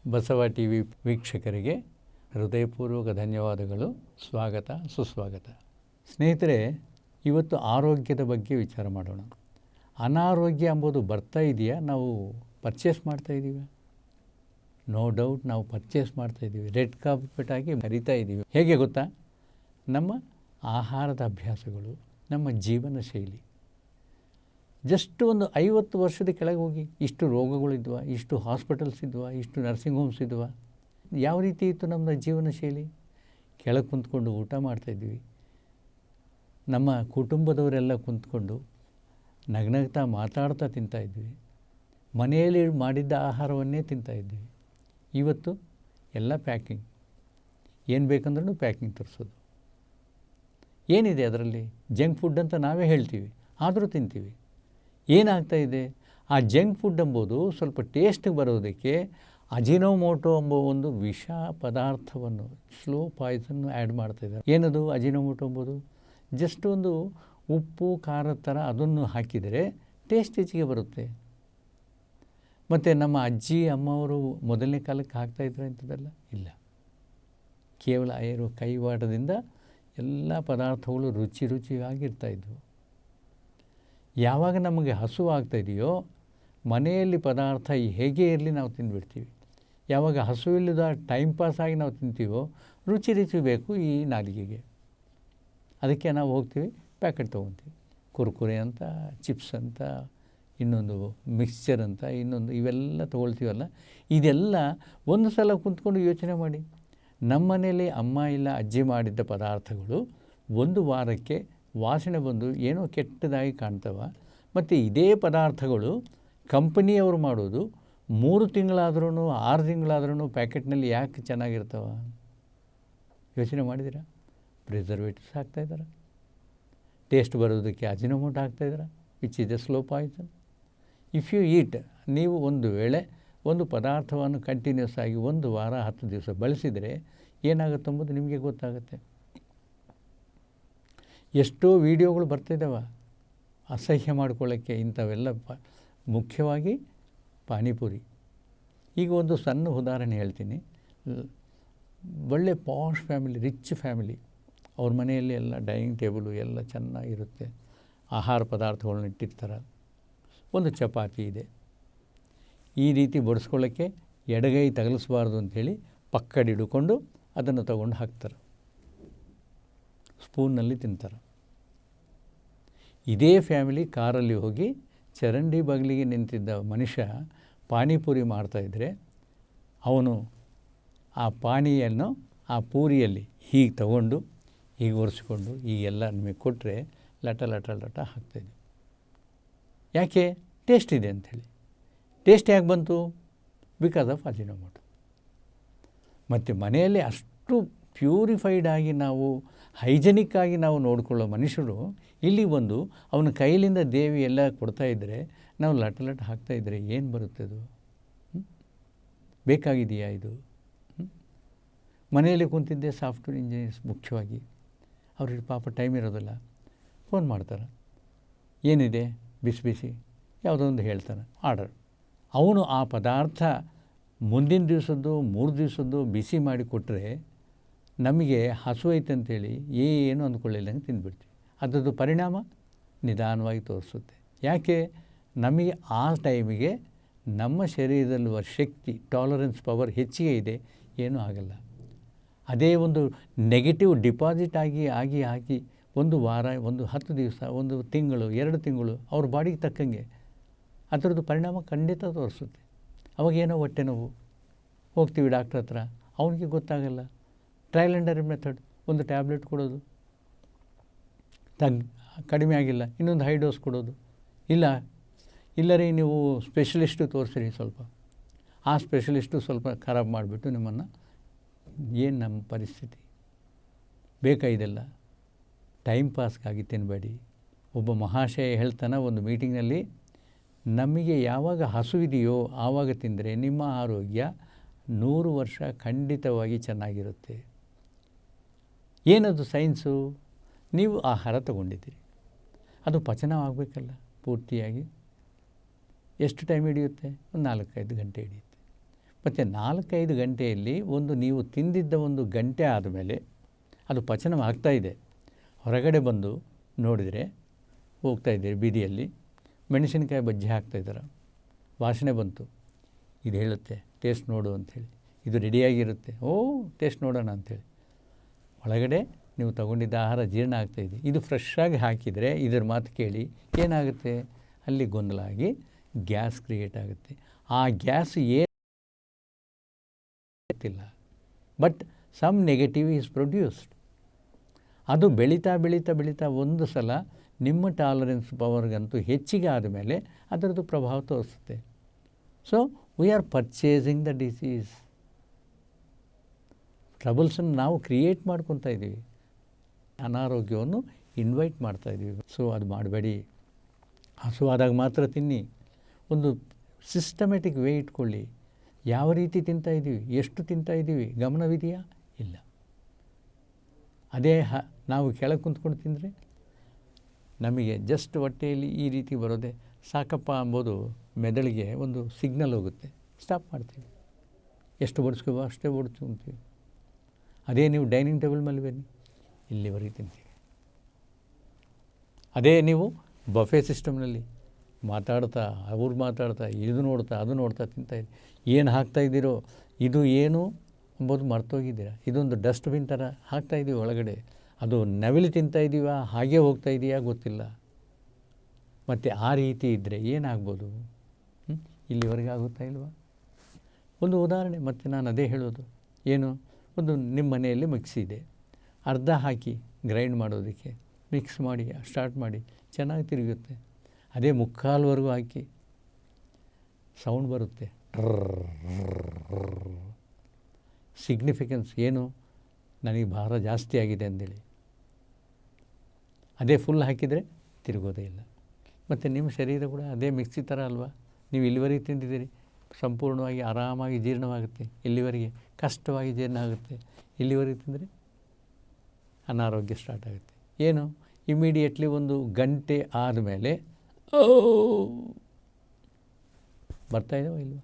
Basava T V ವೀಕ್ಷಕರಿಗೆ ಹೃದಯಪೂರ್ವಕ ಧನ್ಯವಾದಗಳು. ಸ್ವಾಗತ ಸುಸ್ವಾಗತ. ಸ್ನೇಹಿತರೆ, ಇವತ್ತು ಆರೋಗ್ಯದ ಬಗ್ಗೆ ವಿಚಾರ ಮಾಡೋಣ. ಅನಾರೋಗ್ಯ ಎಂಬುದು ಬರ್ತಾ ಇದೆಯಾ, ನಾವು ಪರ್ಚೇಸ್ ಮಾಡ್ತಾಯಿದ್ದೀವಿ? ನೋ ಡೌಟ್ ನಾವು ಪರ್ಚೇಸ್ ಮಾಡ್ತಾಯಿದ್ದೀವಿ, ರೆಡ್ ಕಾರ್ಪೆಟ್ ಆಗಿ ಕರಿತಾ ಇದ್ದೀವಿ. ಹೇಗೆ ಗೊತ್ತಾ? ನಮ್ಮ ಆಹಾರದ ಅಭ್ಯಾಸಗಳು, ನಮ್ಮ ಜೀವನ ಶೈಲಿ. ಜಸ್ಟ್ ಒಂದು 50 ವರ್ಷದ ಕೆಳಗೆ ಹೋಗಿ ಇಷ್ಟು ರೋಗಗಳಿದ್ವಾ, ಇಷ್ಟು ಹಾಸ್ಪಿಟಲ್ಸ್ ಇದ್ವಾ, ಇಷ್ಟು ನರ್ಸಿಂಗ್ ಹೋಮ್ಸ್ ಇದ್ವಾ? ಯಾವ ರೀತಿ ಇತ್ತು ನಮ್ಮ ಜೀವನ ಶೈಲಿ? ಕೆಳಗೆ ಕುಂತ್ಕೊಂಡು ಊಟ ಮಾಡ್ತಾಯಿದ್ವಿ. ನಮ್ಮ ಕುಟುಂಬದವರೆಲ್ಲ ಕುಂತ್ಕೊಂಡು ನಗ್ನಗ್ತಾ ಮಾತಾಡ್ತಾ ತಿಂತಾಯಿದ್ವಿ. ಮನೆಯಲ್ಲಿ ಮಾಡಿದ್ದ ಆಹಾರವನ್ನೇ ತಿಂತಾಯಿದ್ವಿ. ಇವತ್ತು ಎಲ್ಲ ಪ್ಯಾಕಿಂಗ್, ಏನು ಬೇಕಂದ್ರೂ ಪ್ಯಾಕಿಂಗ್ ತರಿಸೋದು. ಏನಿದೆ ಅದರಲ್ಲಿ? ಜಂಕ್ ಫುಡ್ ಅಂತ ನಾವೇ ಹೇಳ್ತೀವಿ, ಆದರೂ ತಿಂತೀವಿ. ಏನಾಗ್ತಾಯಿದೆ? ಆ ಜಂಕ್ ಫುಡ್ ಎಂಬುದು ಸ್ವಲ್ಪ ಟೇಸ್ಟಿಗೆ ಬರೋದಕ್ಕೆ ಅಜಿನೋಮೋಟೊ ಎಂಬ ಒಂದು ವಿಷ ಪದಾರ್ಥವನ್ನು, ಸ್ಲೋ ಪಾಯ್ಸನ್ನು ಆ್ಯಡ್ ಮಾಡ್ತಾಯಿದ್ದಾರೆ. ಏನದು ಅಜಿನೋಮೋಟೊ ಎಂಬುದು? ಜಸ್ಟ್ ಒಂದು ಉಪ್ಪು ಖಾರದ ಥರ ಅದನ್ನು ಹಾಕಿದರೆ ಟೇಸ್ಟ್ ಹೆಚ್ಚಿಗೆ ಬರುತ್ತೆ. ಮತ್ತು ನಮ್ಮ ಅಜ್ಜಿ ಅಮ್ಮವರು ಮೊದಲನೇ ಕಾಲಕ್ಕೆ ಹಾಕ್ತಾಯಿದ್ರು ಇಂಥದ್ದೆಲ್ಲ ಇಲ್ಲ. ಕೇವಲ ಕೈವಾಡದಿಂದ ಎಲ್ಲ ಪದಾರ್ಥಗಳು ರುಚಿಯಾಗಿರ್ತಾಯಿದ್ವು. ಯಾವಾಗ ನಮಗೆ ಹಸಿವು ಆಗ್ತಾಯಿದೆಯೋ ಮನೆಯಲ್ಲಿ ಪದಾರ್ಥ ಹೇಗೆ ಇರಲಿ ನಾವು ತಿಂದುಬಿಡ್ತೀವಿ. ಯಾವಾಗ ಹಸುವಿಲ್ಲದ ಟೈಮ್ ಪಾಸ್ ಆಗಿ ನಾವು ತಿಂತೀವೋ ರುಚಿ ಬೇಕು ಈ ನಾಲಿಗೆಗೆ. ಅದಕ್ಕೆ ನಾವು ಹೋಗ್ತೀವಿ, ಪ್ಯಾಕೆಟ್ ತೊಗೊತೀವಿ. ಕುರ್ಕುರೆ ಅಂತ, ಚಿಪ್ಸ್ ಅಂತ, ಇನ್ನೊಂದು ಮಿಕ್ಸ್ಚರ್ ಅಂತ, ಇನ್ನೊಂದು ಇವೆಲ್ಲ ತೊಗೊಳ್ತೀವಲ್ಲ. ಇದೆಲ್ಲ ಒಂದು ಸಲ ಕುಂತ್ಕೊಂಡು ಯೋಚನೆ ಮಾಡಿ. ನಮ್ಮ ಮನೇಲಿ ಅಮ್ಮ ಇಲ್ಲ ಅಜ್ಜಿ ಮಾಡಿದ್ದ ಪದಾರ್ಥಗಳು ಒಂದು ವಾರಕ್ಕೆ ವಾಸನೆ ಬಂದು ಏನೋ ಕೆಟ್ಟದಾಗಿ ಕಾಣ್ತವ. ಮತ್ತು ಇದೇ ಪದಾರ್ಥಗಳು ಕಂಪನಿಯವರು ಮಾಡೋದು 3 ತಿಂಗಳಾದ್ರೂ 6 ತಿಂಗಳಾದ್ರೂ ಪ್ಯಾಕೆಟ್ನಲ್ಲಿ ಯಾಕೆ ಚೆನ್ನಾಗಿರ್ತವ? ಯೋಚನೆ ಮಾಡಿದ್ದೀರಾ? ಪ್ರಿಸರ್ವೇಟಿವ್ಸ್ ಹಾಕ್ತಾಯಿದ್ದಾರೆ, ಟೇಸ್ಟ್ ಬರೋದಕ್ಕೆ ಅಜಿನೋಮೋಟೊ ಹಾಕ್ತಾಯಿದ್ದಾರೆ, which is a slow poison. If you eat, ನೀವು ಒಂದು ವೇಳೆ ಒಂದು ಪದಾರ್ಥವನ್ನು ಕಂಟಿನ್ಯೂಸ್ ಆಗಿ 1 ವಾರ 10 ದಿವಸ ಬಳಸಿದರೆ ಏನಾಗುತ್ತೆ ಎಂಬುದು ನಿಮಗೆ ಗೊತ್ತಾಗುತ್ತೆ. ಎಷ್ಟೋ ವಿಡಿಯೋಗಳು ಬರ್ತಿದ್ದಾವೆ ಅಸಹ್ಯ ಮಾಡ್ಕೊಳ್ಳೋಕ್ಕೆ ಇಂಥವೆಲ್ಲ. ಮುಖ್ಯವಾಗಿ ಪಾನಿಪುರಿ. ಈಗ ಒಂದು ಸಣ್ಣ ಉದಾಹರಣೆ ಹೇಳ್ತೀನಿ. ಒಳ್ಳೆ ಪಾಶ್ ಫ್ಯಾಮಿಲಿ, ರಿಚ್ ಫ್ಯಾಮಿಲಿ, ಅವ್ರ ಮನೆಯಲ್ಲಿ ಎಲ್ಲ ಡೈನಿಂಗ್ ಟೇಬಲು ಎಲ್ಲ ಚೆನ್ನಾಗಿರುತ್ತೆ, ಆಹಾರ ಪದಾರ್ಥಗಳನ್ನ ಇಟ್ಟಿರ್ತಾರೆ. ಒಂದು ಚಪಾತಿ ಇದೆ. ಈ ರೀತಿ ಬಡಿಸ್ಕೊಳ್ಳೋಕ್ಕೆ ಎಡಗೈ ತಗಲಿಸ್ಬಾರ್ದು ಅಂಥೇಳಿ ಪಕ್ಕಡಿ ಹಿಡ್ಕೊಂಡು ಅದನ್ನು ತಗೊಂಡು ಹಾಕ್ತಾರೆ, ಸ್ಪೂನ್ನಲ್ಲಿ ತಿಂತಾರೆ. ಇದೇ ಫ್ಯಾಮಿಲಿ ಕಾರಲ್ಲಿ ಹೋಗಿ ಚರಂಡಿ ಬಾಗಿಲಿಗೆ ನಿಂತಿದ್ದ ಮನುಷ್ಯ ಪಾನಿಪುರಿ ಮಾಡ್ತಾಯಿದ್ರೆ ಅವನು ಆ ಪಾನಿಯನ್ನು ಆ ಪೂರಿಯಲ್ಲಿ ಹೀಗೆ ತಗೊಂಡು ಹೀಗೆ ಒರೆಸ್ಕೊಂಡು ಹೀಗೆಲ್ಲ ನಿಮಗೆ ಕೊಟ್ಟರೆ ಲಟ ಹಾಕ್ತಾಯಿದ್ವಿ. ಯಾಕೆ? ಟೇಸ್ಟ್ ಇದೆ ಅಂಥೇಳಿ. ಟೇಸ್ಟ್ ಯಾಕೆ ಬಂತು? Because of Ajinomoto. ಮತ್ತು ಮನೆಯಲ್ಲಿ ಅಷ್ಟು ಪ್ಯೂರಿಫೈಡ್ ಆಗಿ ನಾವು ಹೈಜೆನಿಕ್ಕಾಗಿ ನಾವು ನೋಡಿಕೊಳ್ಳೋ ಮನುಷ್ಯರು ಇಲ್ಲಿ ಬಂದು ಅವನ ಕೈಲಿಂದ ದೇವಿ ಎಲ್ಲ ಕೊಡ್ತಾಯಿದ್ರೆ ನಾವು ಲಟ ಹಾಕ್ತಾಯಿದ್ರೆ ಏನು ಬರುತ್ತೆ? ಅದು ಬೇಕಾಗಿದೆಯಾ ಇದು? ಮನೆಯಲ್ಲಿ ಕುಂತಿದ್ದೆ ಸಾಫ್ಟ್ವೇರ್ ಇಂಜಿನಿಯರ್ಸ್ ಮುಖ್ಯವಾಗಿ, ಅವ್ರಿಗೆ ಪಾಪ ಟೈಮ್ ಇರೋದಿಲ್ಲ, ಫೋನ್ ಮಾಡ್ತಾರೆ, ಏನಿದೆ ಬಿಸಿ ಯಾವುದೋ ಒಂದು ಹೇಳ್ತಾನೆ, ಆರ್ಡರ್. ಅವನು ಆ ಪದಾರ್ಥ ಮುಂದಿನ ದಿವಸದ್ದು 3 ದಿವಸದ್ದು ಬಿಸಿ ಮಾಡಿ ಕೊಟ್ಟರೆ ನಮಗೆ ಹಸುವೈತೆ ಅಂತೇಳಿ ಏನು ಅಂದ್ಕೊಳ್ಳಿಲ್ಲಂಗೆ ತಿಂದುಬಿಡ್ತೀವಿ. ಅದರದ್ದು ಪರಿಣಾಮ ನಿಧಾನವಾಗಿ ತೋರಿಸುತ್ತೆ. ಯಾಕೆ? ನಮಗೆ ಆ ಟೈಮಿಗೆ ನಮ್ಮ ಶರೀರದಲ್ಲಿರುವ ಶಕ್ತಿ, ಟಾಲರೆನ್ಸ್ ಪವರ್ ಹೆಚ್ಚಿಗೆ ಇದೆ, ಏನೂ ಆಗಲ್ಲ. ಅದೇ ಒಂದು ನೆಗೆಟಿವ್ ಡಿಪಾಸಿಟ್ ಆಗಿ ಒಂದು ವಾರ, ಒಂದು 10 ದಿವಸ, ಒಂದು ತಿಂಗಳು, 2 ತಿಂಗಳು ಅವ್ರ ಬಾಡಿಗೆ ತಕ್ಕಂಗೆ ಅದರದ್ದು ಪರಿಣಾಮ ಖಂಡಿತ ತೋರಿಸುತ್ತೆ. ಅವಾಗೇನೋ ಹೊಟ್ಟೆ ನೋವು, ಹೋಗ್ತೀವಿ ಡಾಕ್ಟ್ರ್ ಹತ್ರ, ಅವನಿಗೆ ಗೊತ್ತಾಗಲ್ಲ. ಟ್ರಯಲ್ ಆ್ಯಂಡ್ ಎರರ್ ಮೆಥಡ್, ಒಂದು ಟ್ಯಾಬ್ಲೆಟ್ ಕೊಡೋದು, ಕಡಿಮೆ ಆಗಿಲ್ಲ ಇನ್ನೊಂದು ಹೈ ಡೋಸ್ ಕೊಡೋದು. ಇಲ್ಲ ರೀ ನೀವು ಸ್ಪೆಷಲಿಸ್ಟು ತೋರಿಸ್ರಿ ಸ್ವಲ್ಪ. ಆ ಸ್ಪೆಷಲಿಸ್ಟು ಸ್ವಲ್ಪ ಖರಾಬ್ ಮಾಡಿಬಿಟ್ಟು ನಿಮ್ಮನ್ನು. ಏನು ನಮ್ಮ ಪರಿಸ್ಥಿತಿ? ಬೇಕಾ ಇದೆಲ್ಲ? ಟೈಮ್ ಪಾಸ್ಗಾಗಿ ತಿನ್ನಬೇಡಿ. ಒಬ್ಬ ಮಹಾಶಯ ಹೇಳ್ತಾನೆ ಒಂದು ಮೀಟಿಂಗ್ನಲ್ಲಿ, ನಮಗೆ ಯಾವಾಗ ಹಸುವಿದೆಯೋ ಆವಾಗ ತಿಂದರೆ ನಿಮ್ಮ ಆರೋಗ್ಯ 100 ವರ್ಷ ಖಂಡಿತವಾಗಿ ಚೆನ್ನಾಗಿರುತ್ತೆ. ಏನದು ಸೈನ್ಸು? ನೀವು ಆಹಾರ ತಗೊಂಡಿದ್ದೀರಿ, ಅದು ಪಚನ ಆಗಬೇಕಲ್ಲ ಪೂರ್ತಿಯಾಗಿ. ಎಷ್ಟು ಟೈಮ್ ಹಿಡಿಯುತ್ತೆ? ಒಂದು 4-5 ಗಂಟೆ ಹಿಡಿಯುತ್ತೆ. ಮತ್ತು 4-5 ಗಂಟೆಯಲ್ಲಿ ನೀವು ತಿಂದಿದ್ದ ಒಂದು ಗಂಟೆ ಆದಮೇಲೆ ಅದು ಪಚನವಾಗ್ತಾಯಿದೆ. ಹೊರಗಡೆ ಬಂದು ನೋಡಿದರೆ ಹೋಗ್ತಾಯಿದ್ದೀರಿ ಬೀದಿಯಲ್ಲಿ ಮೆಣಸಿನಕಾಯಿ ಬಜ್ಜಿ ಹಾಕ್ತಾಯಿದ್ದಾರೆ, ವಾಸನೆ ಬಂತು, ಇದು ಹೇಳುತ್ತೆ ಟೇಸ್ಟ್ ನೋಡು ಅಂಥೇಳಿ. ಇದು ರೆಡಿಯಾಗಿರುತ್ತೆ, ಟೇಸ್ಟ್ ನೋಡೋಣ ಅಂಥೇಳಿ. ಒಳಗಡೆ ನೀವು ತಗೊಂಡಿದ್ದ ಆಹಾರ ಜೀರ್ಣ ಆಗ್ತಾಯಿದೆ. ಇದು ಫ್ರೆಶ್ಶಾಗಿ ಹಾಕಿದರೆ ಇದರ ಮಾತು ಕೇಳಿ ಏನಾಗುತ್ತೆ, ಅಲ್ಲಿ ಗೊಂದಲ ಆಗಿ ಗ್ಯಾಸ್ ಕ್ರಿಯೇಟ್ ಆಗುತ್ತೆ. ಆ ಗ್ಯಾಸ್ ಏನು ಗೊತ್ತಿಲ್ಲ, but some negative is produced. ಅದು ಬೆಳೀತಾ ಬೆಳೀತಾ ಬೆಳೀತಾ ಒಂದು ಸಲ ನಿಮ್ಮ ಟಾಲರೆನ್ಸ್ ಪವರ್ಗಂತೂ ಹೆಚ್ಚಿಗೆ ಆದಮೇಲೆ ಅದರದ್ದು ಪ್ರಭಾವ ತೋರಿಸುತ್ತೆ. So we are purchasing the disease. ಟ್ರಬಲ್ಸನ್ನು ನಾವು ಕ್ರಿಯೇಟ್ ಮಾಡ್ಕೊತಾ ಇದ್ದೀವಿ, ಅನಾರೋಗ್ಯವನ್ನು ಇನ್ವೈಟ್ ಮಾಡ್ತಾಯಿದ್ದೀವಿ. ಸೊ ಅದು ಮಾಡಬೇಡಿ. ಹಸುವಾದಾಗ ಮಾತ್ರ ತಿನ್ನಿ. ಒಂದು ಸಿಸ್ಟಮೆಟಿಕ್ ವೇ ಇಟ್ಕೊಳ್ಳಿ. ಯಾವ ರೀತಿ ತಿಂತಾಯಿದ್ದೀವಿ, ಎಷ್ಟು ತಿಂತಾಯಿದ್ದೀವಿ ಗಮನವಿದೆಯಾ? ಇಲ್ಲ. ಅದೇ ನಾವು ಕೆಳಗೆ ಕುಂತ್ಕೊಂಡು ತಿಂದರೆ ನಮಗೆ ಜಸ್ಟ್ ಹೊಟ್ಟೆಯಲ್ಲಿ ಈ ರೀತಿ ಬರೋದೆ ಸಾಕಪ್ಪ ಅಂಬೋದು ಮೆದುಳಿಗೆ ಒಂದು ಸಿಗ್ನಲ್ ಹೋಗುತ್ತೆ, ಸ್ಟಾಪ್ ಮಾಡ್ತೀವಿ. ಎಷ್ಟು ಬಡಿಸ್ಕೋಬೋ ಅಷ್ಟೇ ಬಡಿಸ್ಕೊತೀವಿ. ಅದೇ ನೀವು ಡೈನಿಂಗ್ ಟೇಬಲ್ ಮೇಲೆ ಬನ್ನಿ, ಇಲ್ಲಿವರೆಗೆ ತಿಂತೀವಿ. ಅದೇ ನೀವು ಬಫೆ ಸಿಸ್ಟಮ್ನಲ್ಲಿ ಮಾತಾಡ್ತಾ ಇದು ನೋಡ್ತಾ ಅದು ನೋಡ್ತಾ ತಿಂತಾಯಿದ್ದೀರಿ. ಏನು ಹಾಕ್ತಾಯಿದ್ದೀರೋ ಇದು ಏನು ಅಂಬೋದು ಮರ್ತೋಗಿದ್ದೀರಾ. ಇದೊಂದು ಡಸ್ಟ್ಬಿನ್ ಥರ ಹಾಕ್ತಾಯಿದ್ದೀವಿ ಒಳಗಡೆ, ಅದು ನವಿಲು ತಿಂತಾಯಿದ್ದೀವ ಹಾಗೇ ಹೋಗ್ತಾಯಿದೆಯಾ ಗೊತ್ತಿಲ್ಲ. ಮತ್ತು ಆ ರೀತಿ ಇದ್ದರೆ ಏನಾಗ್ಬೋದು? ಇಲ್ಲಿವರೆಗೆ ಆಗುತ್ತಾ ಇಲ್ವಾ? ಒಂದು ಉದಾಹರಣೆ, ಮತ್ತು ನಾನು ಅದೇ ಹೇಳೋದು, ಏನು, ಒಂದು ನಿಮ್ಮ ಮನೆಯಲ್ಲಿ ಮಿಕ್ಸಿ ಇದೆ, ಅರ್ಧ ಹಾಕಿ ಗ್ರೈಂಡ್ ಮಾಡೋದಕ್ಕೆ ಮಿಕ್ಸ್ ಮಾಡಿ ಸ್ಟಾರ್ಟ್ ಮಾಡಿ, ಚೆನ್ನಾಗಿ ತಿರುಗುತ್ತೆ. ಅದೇ ಮುಕ್ಕಾಲ್ವರೆಗೂ ಹಾಕಿ ಸೌಂಡ್ ಬರುತ್ತೆ, ಸಿಗ್ನಿಫಿಕೆನ್ಸ್ ಏನು, ನನಗೆ ಭಾರ ಜಾಸ್ತಿ ಆಗಿದೆ ಅಂದೇಳಿ. ಅದೇ ಫುಲ್ ಹಾಕಿದರೆ ತಿರುಗೋದೇ ಇಲ್ಲ. ಮತ್ತು ನಿಮ್ಮ ಶರೀರ ಕೂಡ ಅದೇ ಮಿಕ್ಸಿ ಥರ ಅಲ್ವಾ? ನೀವು ಇಲ್ಲಿವರೆಗೆ ತಿಂದಿದ್ದೀರಿ, ಸಂಪೂರ್ಣವಾಗಿ ಆರಾಮಾಗಿ ಜೀರ್ಣವಾಗುತ್ತೆ. ಇಲ್ಲಿವರೆಗೆ ಕಷ್ಟವಾಗಿ ಜೀರ್ಣ ಆಗುತ್ತೆ. ಇಲ್ಲಿವರೆಗೆ ತಿಂದರೆ ಅನಾರೋಗ್ಯ ಸ್ಟಾರ್ಟ್ ಆಗುತ್ತೆ. ಏನು, ಇಮಿಡಿಯೇಟ್ಲಿ ಒಂದು ಗಂಟೆ ಆದಮೇಲೆ ಬರ್ತಾಯಿದ್ದಾವ ಇಲ್ವ,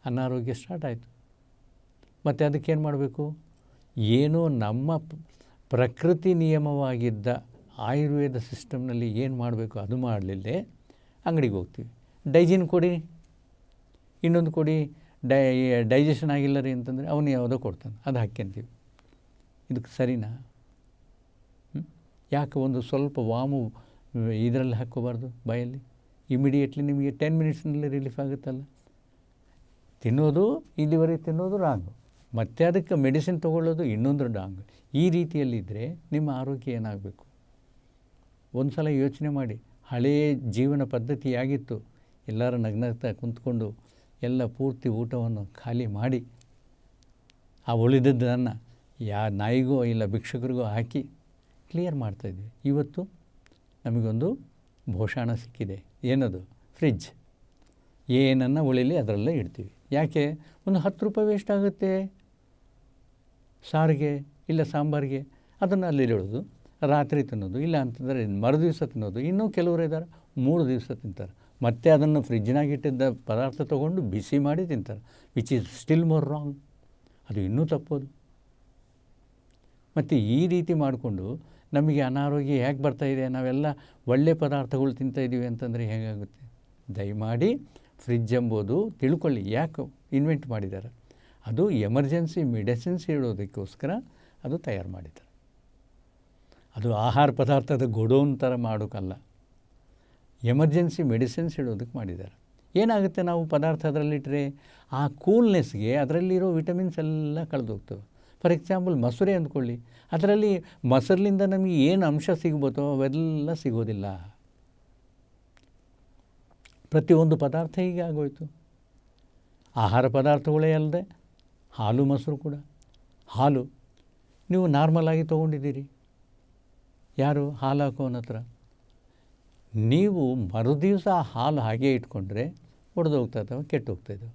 ಅನಾರೋಗ್ಯ ಸ್ಟಾರ್ಟ್ ಆಯಿತು. ಮತ್ತು ಅದಕ್ಕೇನು ಮಾಡಬೇಕು? ಏನೋ ನಮ್ಮ ಪ್ರಕೃತಿ ನಿಯಮವಾಗಿದ್ದ ಆಯುರ್ವೇದ ಸಿಸ್ಟಮ್ನಲ್ಲಿ ಏನು ಮಾಡಬೇಕು ಅದು ಮಾಡಲಿಲ್ಲದೆ ಅಂಗಡಿಗೆ ಹೋಗ್ತೀವಿ, ಡೈಜಿನ್ ಕೊಡಿ, ಇನ್ನೊಂದು ಕೊಡಿ, ಡೈಜೆಷನ್ ಆಗಿಲ್ಲ ರೀ ಅಂತಂದರೆ ಅವನು ಯಾವುದೋ ಕೊಡ್ತಾನೆ, ಅದು ಹಾಕ್ಯಂತೀವಿ. ಇದಕ್ಕೆ ಸರಿನಾ? ಯಾಕೆ ಒಂದು ಸ್ವಲ್ಪ ವಾಮು ಇದರಲ್ಲಿ ಹಾಕ್ಕೋಬಾರ್ದು ಬಾಯಲ್ಲಿ? ಇಮಿಡಿಯೇಟ್ಲಿ ನಿಮಗೆ 10 ಮಿನಿಟ್ಸ್ನಲ್ಲಿ ರಿಲೀಫ್ ಆಗುತ್ತಲ್ಲ. ತಿನ್ನೋದು ಇಲ್ಲಿವರೆಗೆ ತಿನ್ನೋದು ರಾಂಗು, ಮತ್ತು ಅದಕ್ಕೆ ಮೆಡಿಸಿನ್ ತೊಗೊಳ್ಳೋದು ಇನ್ನೊಂದು ರಾಂಗು. ಈ ರೀತಿಯಲ್ಲಿದ್ದರೆ ನಿಮ್ಮ ಆರೋಗ್ಯ ಏನಾಗಬೇಕು? ಒಂದು ಸಲ ಯೋಚನೆ ಮಾಡಿ. ಹಳೆಯ ಜೀವನ ಪದ್ಧತಿಯಾಗಿತ್ತು, ಎಲ್ಲರೂ ನಗ್ನಗ್ತಾ ಕುಂತ್ಕೊಂಡು ಎಲ್ಲ ಪೂರ್ತಿ ಊಟವನ್ನು ಖಾಲಿ ಮಾಡಿ ಆ ಉಳಿದದ್ದನ್ನು ನಾಯಿಗೋ ಇಲ್ಲ ಭಿಕ್ಷಕರಿಗೋ ಹಾಕಿ ಕ್ಲಿಯರ್ ಮಾಡ್ತಾಯಿದ್ವಿ. ಇವತ್ತು ನಮಗೊಂದು ಭೂಷಣ ಸಿಕ್ಕಿದೆ, ಏನದು? ಫ್ರಿಜ್. ಏನನ್ನು ಉಳಿಲಿ ಅದರಲ್ಲೇ ಇಡ್ತೀವಿ. ಯಾಕೆ? ಒಂದು 10 ರೂಪಾಯಿ ವೇಸ್ಟ್ ಆಗುತ್ತೆ ಸಾರಿಗೆ ಇಲ್ಲ ಸಾಂಬಾರಿಗೆ, ಅದನ್ನು ಅಲ್ಲಿಡೋದು, ರಾತ್ರಿ ತಿನ್ನೋದು, ಇಲ್ಲ ಅಂತಂದರೆ ಮರುದಿವಸ ತಿನ್ನೋದು. ಇನ್ನೂ ಕೆಲವರು ಇದ್ದಾರೆ 3 ದಿವಸ ತಿಂತಾರೆ. ಮತ್ತು ಅದನ್ನು ಫ್ರಿಜ್ನಾಗಿಟ್ಟಿದ್ದ ಪದಾರ್ಥ ತೊಗೊಂಡು ಬಿಸಿ ಮಾಡಿ ತಿಂತಾರೆ, which is still more wrong. ಅದು ಇನ್ನೂ ತಪ್ಪೋದು. ಮತ್ತು ಈ ರೀತಿ ಮಾಡಿಕೊಂಡು ನಮಗೆ ಅನಾರೋಗ್ಯ ಹೇಗೆ ಬರ್ತಾಯಿದೆ? ನಾವೆಲ್ಲ ಒಳ್ಳೆಯ ಪದಾರ್ಥಗಳು ತಿಂತಾಯಿದ್ದೀವಿ ಅಂತಂದರೆ ಹೇಗಾಗುತ್ತೆ? ದಯಮಾಡಿ ಫ್ರಿಜ್ ಎಂಬುದು ತಿಳ್ಕೊಳ್ಳಿ, ಯಾಕೆ ಇನ್ವೆಂಟ್ ಮಾಡಿದ್ದಾರೆ. ಅದು ಎಮರ್ಜೆನ್ಸಿ ಮೆಡಿಸಿನ್ಸ್ ಇಡೋದಕ್ಕೋಸ್ಕರ ಅದು ತಯಾರು ಮಾಡಿದ್ದಾರೆ. ಅದು ಆಹಾರ ಪದಾರ್ಥದ ಗೋಡೌನ್ ಥರ ಮಾಡೋಕ್ಕಲ್ಲ, ಎಮರ್ಜೆನ್ಸಿ ಮೆಡಿಸಿನ್ಸ್ ಇಡೋದಕ್ಕೆ ಮಾಡಿದ್ದಾರೆ. ಏನಾಗುತ್ತೆ, ನಾವು ಪದಾರ್ಥ ಅದರಲ್ಲಿಟ್ಟರೆ ಆ ಕೂಲ್ನೆಸ್ಗೆ ಅದರಲ್ಲಿರೋ ವಿಟಮಿನ್ಸ್ ಎಲ್ಲ ಕಳೆದೋಗ್ತವೆ. ಫಾರ್ ಎಕ್ಸಾಂಪಲ್ ಮೊಸರೆ ಅಂದ್ಕೊಳ್ಳಿ, ಅದರಲ್ಲಿ ಮೊಸರಿನಿಂದ ನಮಗೆ ಏನು ಅಂಶ ಸಿಗ್ಬೋದೋ ಅವೆಲ್ಲ ಸಿಗೋದಿಲ್ಲ. ಪ್ರತಿಯೊಂದು ಪದಾರ್ಥ ಹೀಗೆ ಆಗೋಯ್ತು. ಆಹಾರ ಪದಾರ್ಥಗಳೇ ಅಲ್ಲದೆ ಹಾಲು ಮೊಸರು ಕೂಡ. ಹಾಲು ನೀವು ನಾರ್ಮಲಾಗಿ ತೊಗೊಂಡಿದ್ದೀರಿ, ಯಾರು ಹಾಲು ಹಾಕೋನ ಹತ್ರ ನೀವು ಮರುದಿವಸ ಹಾಲು ಹಾಗೇ ಇಟ್ಕೊಂಡ್ರೆ ಒಡೆದು ಹೋಗ್ತಾ ಇದ್ದಾವೆ, ಕೆಟ್ಟು ಹೋಗ್ತಾಯಿದ್ದಾವೆ.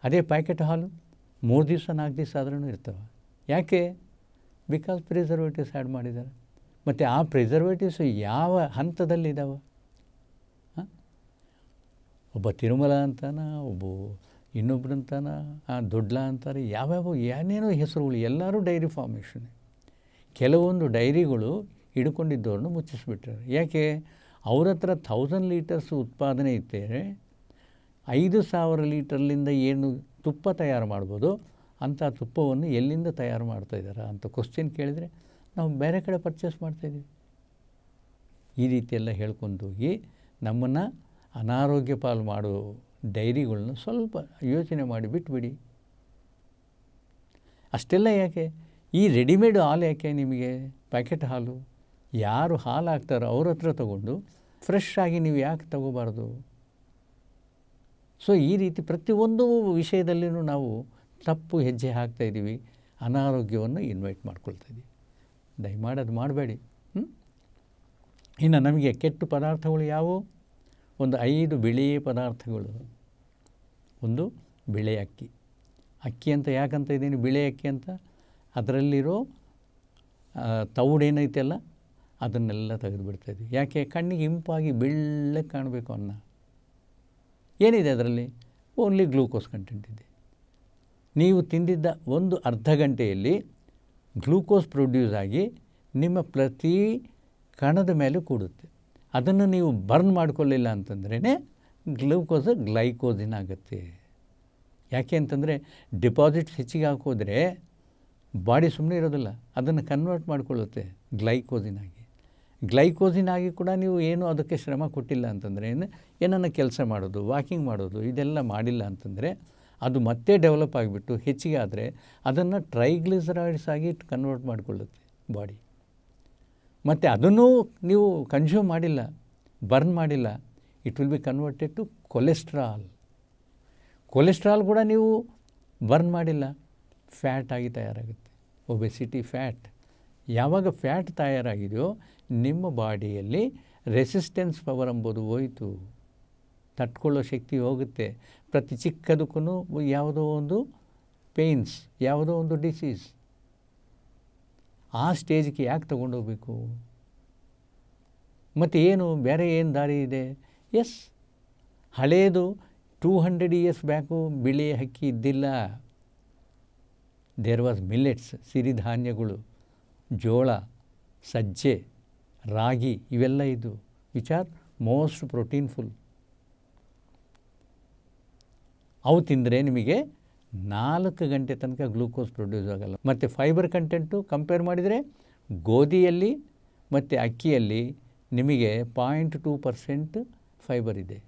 ಅದೇ ಪ್ಯಾಕೆಟ್ ಹಾಲು 3 ದಿವಸ 4 ದಿವಸ ಆದ್ರೂ ಇರ್ತವೆ. ಯಾಕೆ? ಬಿಕಾಸ್ ಪ್ರಿಸರ್ವೇಟಿವ್ಸ್ ಆ್ಯಡ್ ಮಾಡಿದ್ದಾರೆ. ಮತ್ತು ಆ ಪ್ರಿಸರ್ವೇಟಿವ್ಸ್ ಯಾವ ಹಂತದಲ್ಲಿದ್ದಾವೆ? ಒಬ್ಬ ತಿರುಮಲ ಅಂತಾನ, ಒಬ್ಬ ಇನ್ನೊಬ್ರಂತಾನ ದೊಡ್ಲ ಅಂತಾರೆ, ಯಾವ್ಯಾವ ಏನೇನೋ ಹೆಸರುಗಳು, ಎಲ್ಲರೂ ಡೈರಿ ಫಾರ್ಮೇಷನ್. ಕೆಲವೊಂದು ಡೈರಿಗಳು ಹಿಡ್ಕೊಂಡಿದ್ದವ್ರನ್ನ ಮುಚ್ಚಿಸ್ಬಿಟ್ಟಾರೆ. ಯಾಕೆ? ಅವ್ರ ಹತ್ರ 1000 ಲೀಟರ್ಸ್ ಉತ್ಪಾದನೆ ಇದ್ದರೆ 5000 ಲೀಟರ್ಲಿಂದ ಏನು ತುಪ್ಪ ತಯಾರು ಮಾಡ್ಬೋದು, ಅಂಥ ತುಪ್ಪವನ್ನು ಎಲ್ಲಿಂದ ತಯಾರು ಮಾಡ್ತಾಯಿದ್ದಾರೆ ಅಂತ ಕ್ವಶ್ಚನ್ ಕೇಳಿದರೆ ನಾವು ಬೇರೆ ಕಡೆ ಪರ್ಚೇಸ್ ಮಾಡ್ತಾಯಿದ್ದೀವಿ. ಈ ರೀತಿಯೆಲ್ಲ ಹೇಳ್ಕೊಂಡೋಗಿ ನಮ್ಮನ್ನು ಅನಾರೋಗ್ಯ ಪಾಲು ಮಾಡೋ ಡೈರಿಗಳನ್ನ ಸ್ವಲ್ಪ ಯೋಚನೆ ಮಾಡಿ ಬಿಟ್ಬಿಡಿ. ಅಷ್ಟೆಲ್ಲ ಯಾಕೆ? ಈ ರೆಡಿಮೇಡ್ ಹಾಲು ಯಾಕೆ ನಿಮಗೆ? ಪ್ಯಾಕೆಟ್ ಹಾಲು ಯಾರು ಹಾಲು ಹಾಕ್ತಾರೋ ಅವ್ರ ಹತ್ರ ತಗೊಂಡು ಫ್ರೆಶ್ ಆಗಿ ನೀವು ಯಾಕೆ ತಗೋಬಾರ್ದು? ಸೊ ಈ ರೀತಿ ಪ್ರತಿಯೊಂದು ವಿಷಯದಲ್ಲಿಯೂ ನಾವು ತಪ್ಪು ಹೆಜ್ಜೆ ಹಾಕ್ತಾಯಿದ್ದೀವಿ, ಅನಾರೋಗ್ಯವನ್ನು ಇನ್ವೈಟ್ ಮಾಡ್ಕೊಳ್ತಾಯಿದ್ದೀವಿ. ದಯಮಾಡಿ ಅದು ಮಾಡಬೇಡಿ. ಇನ್ನು ನಮಗೆ ಕೆಟ್ಟ ಪದಾರ್ಥಗಳು ಯಾವುವು? ಒಂದು 5 ಬಿಳಿಯ ಪದಾರ್ಥಗಳು. ಒಂದು ಬಿಳೆ ಅಕ್ಕಿ. ಅಕ್ಕಿ ಅಂತ ಯಾಕಂತ ಇದ್ದೀನಿ ಬಿಳೆ ಅಕ್ಕಿ ಅಂತ? ಅದರಲ್ಲಿರೋ ತೌಡೇನೈತೆಲ್ಲ ಅದನ್ನೆಲ್ಲ ತೆಗೆದುಬಿಡ್ತಾಯಿದ್ವಿ. ಯಾಕೆ? ಕಣ್ಣಿಗೆ ಇಂಪಾಗಿ ಬೆಳ್ಳಗೆ ಕಾಣಬೇಕು ಅನ್ನ. ಏನಿದೆ ಅದರಲ್ಲಿ? ಓನ್ಲಿ ಗ್ಲೂಕೋಸ್ ಕಂಟೆಂಟ್ ಇದೆ. ನೀವು ತಿಂದಿದ್ದ ಒಂದು ಅರ್ಧ ಗಂಟೆಯಲ್ಲಿ ಗ್ಲೂಕೋಸ್ ಪ್ರೊಡ್ಯೂಸ್ ಆಗಿ ನಿಮ್ಮ ಪ್ರತಿ ಕಣದ ಮೇಲೆ ಕೂಡುತ್ತೆ. ಅದನ್ನು ನೀವು ಬರ್ನ್ ಮಾಡಿಕೊಳ್ಳಿಲ್ಲ ಅಂತಂದ್ರೇ ಗ್ಲೂಕೋಸ್ ಗ್ಲೈಕೋಸಿನ್ ಆಗುತ್ತೆ. ಯಾಕೆ ಅಂತಂದರೆ ಡಿಪಾಸಿಟ್ಸ್ ಹೆಚ್ಚಿಗೆ ಹಾಕೋದ್ರೆ ಬಾಡಿ ಸುಮ್ಮನೆ ಇರೋದಿಲ್ಲ, ಅದನ್ನು ಕನ್ವರ್ಟ್ ಮಾಡಿಕೊಳ್ಳುತ್ತೆ ಗ್ಲೈಕೋಸಿನ್ ಆಗಿ. ಗ್ಲೈಕೋಸಿನ್ ಆಗಿ ಕೂಡ ನೀವು ಏನು ಅದಕ್ಕೆ ಶ್ರಮ ಕೊಟ್ಟಿಲ್ಲ ಅಂತಂದರೆ, ಏನನ್ನ ಕೆಲಸ ಮಾಡೋದು, ವಾಕಿಂಗ್ ಮಾಡೋದು ಇದೆಲ್ಲ ಮಾಡಿಲ್ಲ ಅಂತಂದರೆ ಅದು ಮತ್ತೆ ಡೆವಲಪ್ ಆಗಿಬಿಟ್ಟು ಹೆಚ್ಚಿಗೆ ಆದರೆ ಅದನ್ನು ಟ್ರೈಗ್ಲಿಸರೈಡ್ಸ್ ಆಗಿ ಕನ್ವರ್ಟ್ ಮಾಡಿಕೊಳ್ಳುತ್ತೆ ಬಾಡಿ. ಮತ್ತು ಅದನ್ನು ನೀವು ಕನ್ಸ್ಯೂಮ್ ಮಾಡಿಲ್ಲ, ಬರ್ನ್ ಮಾಡಿಲ್ಲ, it will be converted to cholesterol. Cholesterol ಕೂಡ ನೀವು ಬರ್ನ್ ಮಾಡಿಲ್ಲ, ಫ್ಯಾಟ್ ಆಗಿ ತಯಾರಾಗುತ್ತೆ. Obesity fat. ಯಾವಾಗ ಫ್ಯಾಟ್ ತಯಾರಾಗಿದೆಯೋ ನಿಮ್ಮ ಬಾಡಿಯಲ್ಲಿ ರೆಸಿಸ್ಟೆನ್ಸ್ ಪವರ್ ಎಂಬುದು ಹೋಯಿತು, ತಟ್ಕೊಳ್ಳೋ ಶಕ್ತಿ ಹೋಗುತ್ತೆ. ಪ್ರತಿ ಚಿಕ್ಕದಕ್ಕೂ ಯಾವುದೋ ಒಂದು ಪೇಯ್ನ್ಸ್, ಯಾವುದೋ ಒಂದು ಡಿಸೀಸ್. ಆ ಸ್ಟೇಜ್ಗೆ ಯಾಕೆ ತೊಗೊಂಡೋಗ್ಬೇಕು? ಮತ್ತು ಏನು ಬೇರೆ ಏನು ದಾರಿ ಇದೆ? ಎಸ್, ಹಳೇದು 200 ಇಯರ್ಸ್ ಬ್ಯಾಕು ಬಿಳಿ ಅಕ್ಕಿ ಇದ್ದಿಲ್ಲ. ದೇರ್ ವಾಸ್ ಮಿಲ್ಲೆಟ್ಸ್, ಸಿರಿಧಾನ್ಯಗಳು, ಜೋಳ, ಸಜ್ಜೆ, ರಾಗಿ ಇವೆಲ್ಲ ಇದು ವಿಚ್ ಆರ್ ಮೋಸ್ಟ್ ಪ್ರೋಟೀನ್ಫುಲ್. ಅವು ತಿಂದರೆ ನಿಮಗೆ 4 ಗಂಟೆ ತನಕ ಗ್ಲೂಕೋಸ್ ಪ್ರೊಡ್ಯೂಸ್ ಆಗೋಲ್ಲ. ಮತ್ತು ಫೈಬರ್ ಕಂಟೆಂಟು ಕಂಪೇರ್ ಮಾಡಿದರೆ ಗೋಧಿಯಲ್ಲಿ ಮತ್ತು ಅಕ್ಕಿಯಲ್ಲಿ ನಿಮಗೆ 0.2% ಫೈಬರ್ ಇದೆ.